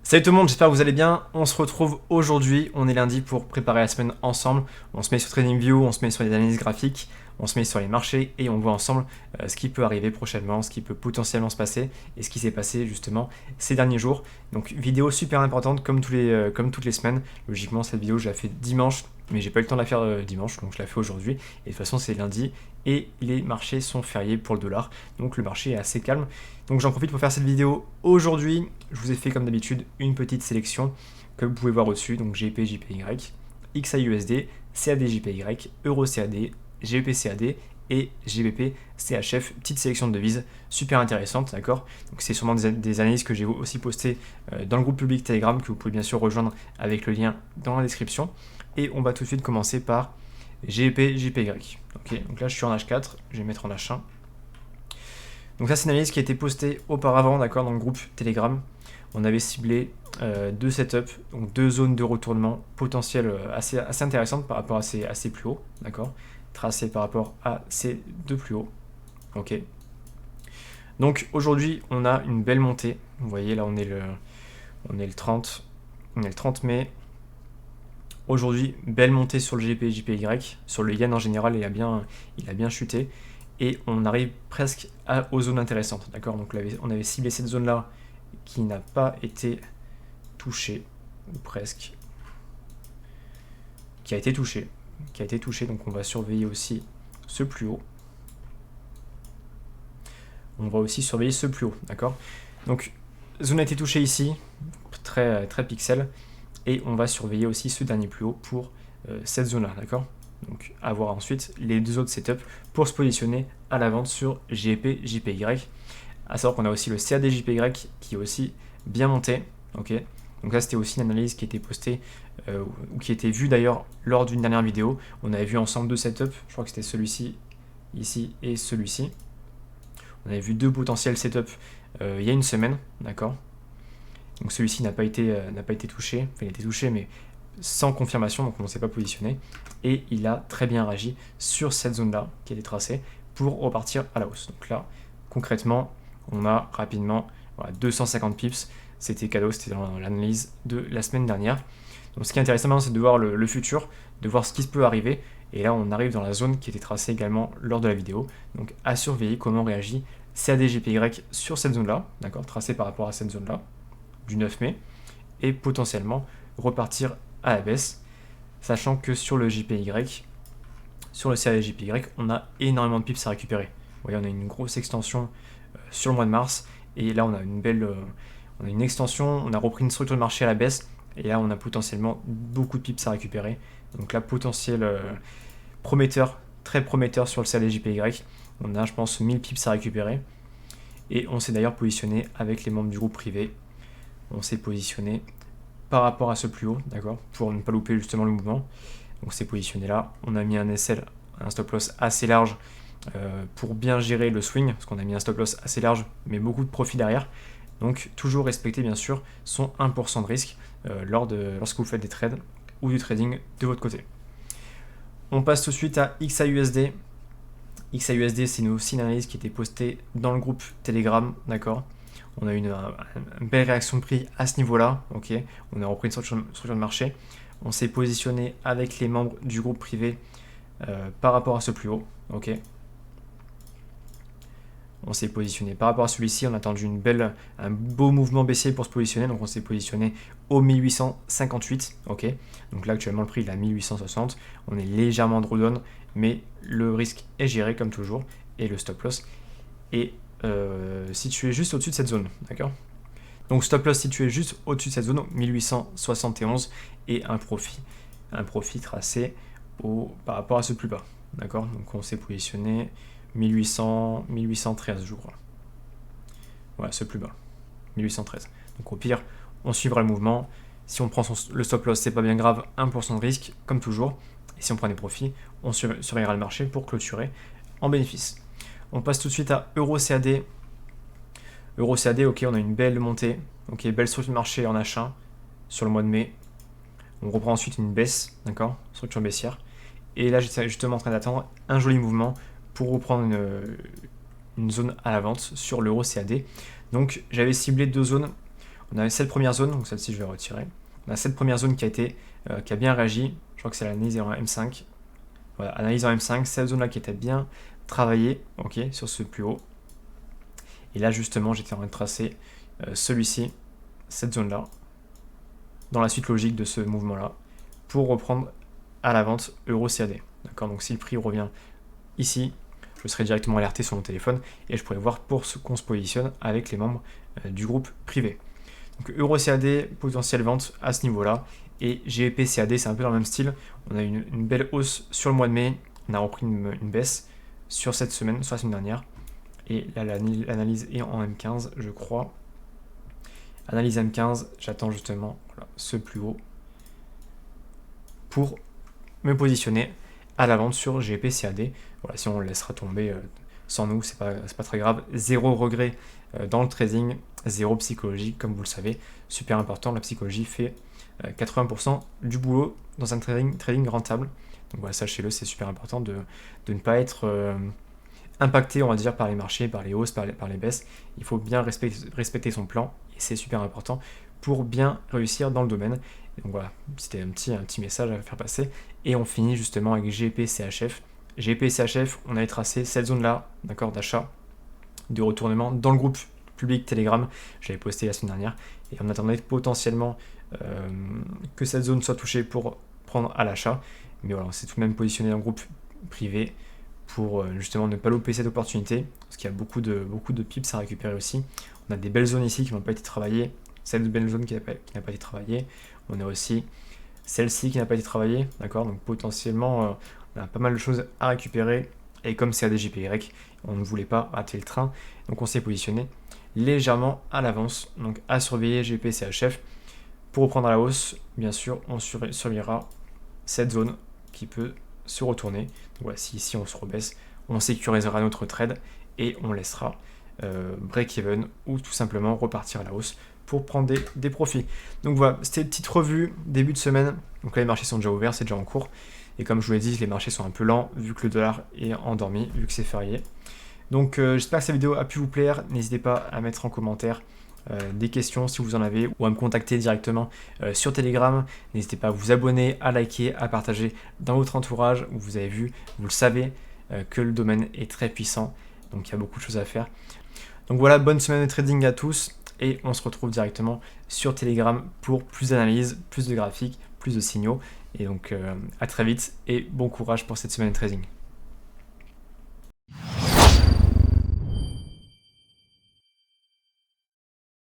Salut tout le monde, j'espère que vous allez bien. On se retrouve aujourd'hui, on est lundi pour préparer la semaine ensemble. On se met sur TradingView, on se met sur les analyses graphiques, on se met sur les marchés et on voit ensemble ce qui peut arriver prochainement, ce qui peut potentiellement se passer et ce qui s'est passé justement ces derniers jours. Donc vidéo super importante comme toutes les semaines. Logiquement cette vidéo je la fais dimanche, mais j'ai pas eu le temps de la faire dimanche, donc je la fais aujourd'hui. Et de toute façon c'est lundi et les marchés sont fériés pour le dollar, donc le marché est assez calme. Donc j'en profite pour faire cette vidéo aujourd'hui. Je vous ai fait comme d'habitude une petite sélection que vous pouvez voir au-dessus, donc GBP, JPY, XAUSD, CAD, JPY, Euro CAD, GBP CAD et GBP CHF, petite sélection de devises super intéressante, d'accord. Donc c'est sûrement des analyses que j'ai aussi postées dans le groupe public Telegram que vous pouvez bien sûr rejoindre avec le lien dans la description. Et on va tout de suite commencer par GBP JPY. Ok, donc là je suis en H4, je vais mettre en H1. Donc ça c'est une analyse qui a été postée auparavant, d'accord, dans le groupe Telegram. On avait ciblé deux setups, donc deux zones de retournement potentielles assez intéressantes par rapport à ces plus hauts, d'accord, tracées par rapport à ces deux plus hauts. Ok. Donc aujourd'hui on a une belle montée. Vous voyez là on est le 30 mai. Aujourd'hui, belle montée sur le GBP JPY, sur le yen en général, il a bien chuté. Et on arrive presque aux zones intéressantes, d'accord. Donc on avait ciblé cette zone-là qui n'a pas été touchée, ou presque, qui a été touchée, donc on va surveiller aussi ce plus haut. On va aussi surveiller ce plus haut, d'accord. Donc, zone a été touchée ici, très pixel, et on va surveiller aussi ce dernier plus haut pour cette zone-là, d'accord. Donc, avoir ensuite les deux autres setups pour se positionner à la vente sur GBP JPY. À savoir qu'on a aussi le CAD JPY qui est aussi bien monté, ok. Donc là, c'était aussi une analyse qui était postée ou qui était vue d'ailleurs lors d'une dernière vidéo. On avait vu ensemble deux setups, je crois que c'était celui-ci, ici et celui-ci. On avait vu deux potentiels setups il y a une semaine, d'accord. Donc celui-ci n'a pas été touché, enfin il a été touché mais sans confirmation, donc on ne s'est pas positionné. Et il a très bien réagi sur cette zone-là qui a été tracée pour repartir à la hausse. Donc là, concrètement, on a rapidement 250 pips. C'était cadeau, c'était dans l'analyse de la semaine dernière. Donc ce qui est intéressant maintenant, c'est de voir le futur, de voir ce qui peut arriver. Et là, on arrive dans la zone qui était tracée également lors de la vidéo. Donc à surveiller comment réagit CAD-JPY sur cette zone-là, d'accord, tracée par rapport à cette zone-là, du 9 mai, et potentiellement repartir à la baisse, sachant que sur le JPY, sur le CAD-JPY, on a énormément de pips à récupérer. Vous voyez, on a une grosse extension sur le mois de mars, et là on a une extension, on a repris une structure de marché à la baisse, et là on a potentiellement beaucoup de pips à récupérer. Donc là, potentiel prometteur, très prometteur sur le CAD-JPY. On a, je pense, 1000 pips à récupérer. Et on s'est d'ailleurs positionné avec les membres du groupe privé. On s'est positionné par rapport à ce plus haut, d'accord, pour ne pas louper justement le mouvement. Donc c'est positionné là. On a mis un SL, un stop loss assez large pour bien gérer le swing, parce qu'on a mis un stop loss assez large, mais beaucoup de profit derrière. Donc toujours respecter bien sûr son 1% de risque lorsque vous faites des trades ou du trading de votre côté. On passe tout de suite à XAUSD. XAUSD, c'est aussi une analyse qui était postée dans le groupe Telegram, d'accord. On a eu une belle réaction de prix à ce niveau-là, ok. On a repris une structure de marché. On s'est positionné avec les membres du groupe privé par rapport à ce plus haut, ok. On s'est positionné par rapport à celui-ci, on a attendu un beau mouvement baissier pour se positionner, donc on s'est positionné au 1858, ok. Donc là actuellement le prix il est à 1860, on est légèrement drawdown, mais le risque est géré comme toujours, et le stop loss est situé juste au-dessus de cette zone, d'accord. Donc stop loss situé juste au-dessus de cette zone, 1871, et un profit tracé par rapport à ce plus bas, d'accord. Donc on s'est positionné 1813 je crois. Voilà, ce plus bas, 1813. Donc au pire, on suivra le mouvement. Si on prend le stop loss, c'est pas bien grave, 1% de risque, comme toujours. Et si on prend des profits, on surveillera le marché pour clôturer en bénéfice. On passe tout de suite à Euro CAD. Euro CAD, ok, on a une belle montée. Ok, belle structure de marché en H1 sur le mois de mai. On reprend ensuite une baisse, d'accord, structure baissière. Et là, j'étais justement en train d'attendre un joli mouvement pour reprendre une zone à la vente sur l'euro CAD. Donc j'avais ciblé deux zones. On a cette première zone, donc celle-ci je vais retirer. On a cette première zone qui a bien réagi. Je crois que c'est l'analyse en M5. Voilà, analyse en M5, cette zone-là qui était bien travaillée, ok, sur ce plus haut. Et là justement, j'étais en train de tracer celui-ci, cette zone-là, dans la suite logique de ce mouvement-là, pour reprendre à la vente EURCAD. D'accord, donc si le prix revient ici, je serai directement alerté sur mon téléphone et je pourrai voir pour ce qu'on se positionne avec les membres du groupe privé. Donc EURCAD, potentielle vente à ce niveau-là, et GBP-CAD, c'est un peu dans le même style. On a une belle hausse sur le mois de mai, on a repris une baisse sur cette semaine, sur la semaine dernière, et là l'analyse est en M15, je crois. Analyse M15, j'attends justement voilà, ce plus haut pour me positionner à la vente sur GBP-CAD. Voilà, si on le laissera tomber sans nous, c'est pas très grave. Zéro regret dans le trading, zéro psychologie, comme vous le savez. Super important, la psychologie fait 80% du boulot dans un trading rentable. Donc voilà, sachez-le, c'est super important de ne pas être impacté, on va dire, par les marchés, par les hausses, par les baisses. Il faut bien respecter son plan, et c'est super important pour bien réussir dans le domaine. Et donc voilà, c'était un petit message à faire passer. Et on finit justement avec GBP-CHF. GBP-CHF, on avait tracé cette zone-là, d'accord, d'achat, de retournement dans le groupe public Telegram. J'avais posté la semaine dernière. Et on attendait potentiellement que cette zone soit touchée pour prendre à l'achat. Mais voilà, on s'est tout de même positionné dans le groupe privé pour justement ne pas louper cette opportunité, parce qu'il y a beaucoup de pips à récupérer aussi. On a des belles zones ici qui n'ont pas été travaillées, cette belle zone qui n'a pas été travaillée. On a aussi celle-ci qui n'a pas été travaillée, d'accord. Donc potentiellement, on a pas mal de choses à récupérer, et comme c'est ADJPY, on ne voulait pas rater le train, donc on s'est positionné légèrement à l'avance. Donc à surveiller GBP-CHF. Pour reprendre à la hausse, bien sûr, on surveillera cette zone qui peut se retourner. Donc voilà, si ici on se rebaisse, on sécurisera notre trade et on laissera break-even ou tout simplement repartir à la hausse pour prendre des profits. Donc voilà, c'était une petite revue début de semaine. Donc là, les marchés sont déjà ouverts, c'est déjà en cours. Et comme je vous l'ai dit, les marchés sont un peu lents vu que le dollar est endormi, vu que c'est férié. Donc j'espère que cette vidéo a pu vous plaire. N'hésitez pas à mettre en commentaire des questions si vous en avez, ou à me contacter directement sur Telegram. N'hésitez pas à vous abonner, à liker, à partager dans votre entourage. Vous avez vu, vous le savez, que le domaine est très puissant, donc il y a beaucoup de choses à faire. Donc voilà, bonne semaine de trading à tous, et on se retrouve directement sur Telegram pour plus d'analyses, plus de graphiques, plus de signaux. Et donc à très vite, et bon courage pour cette semaine de trading.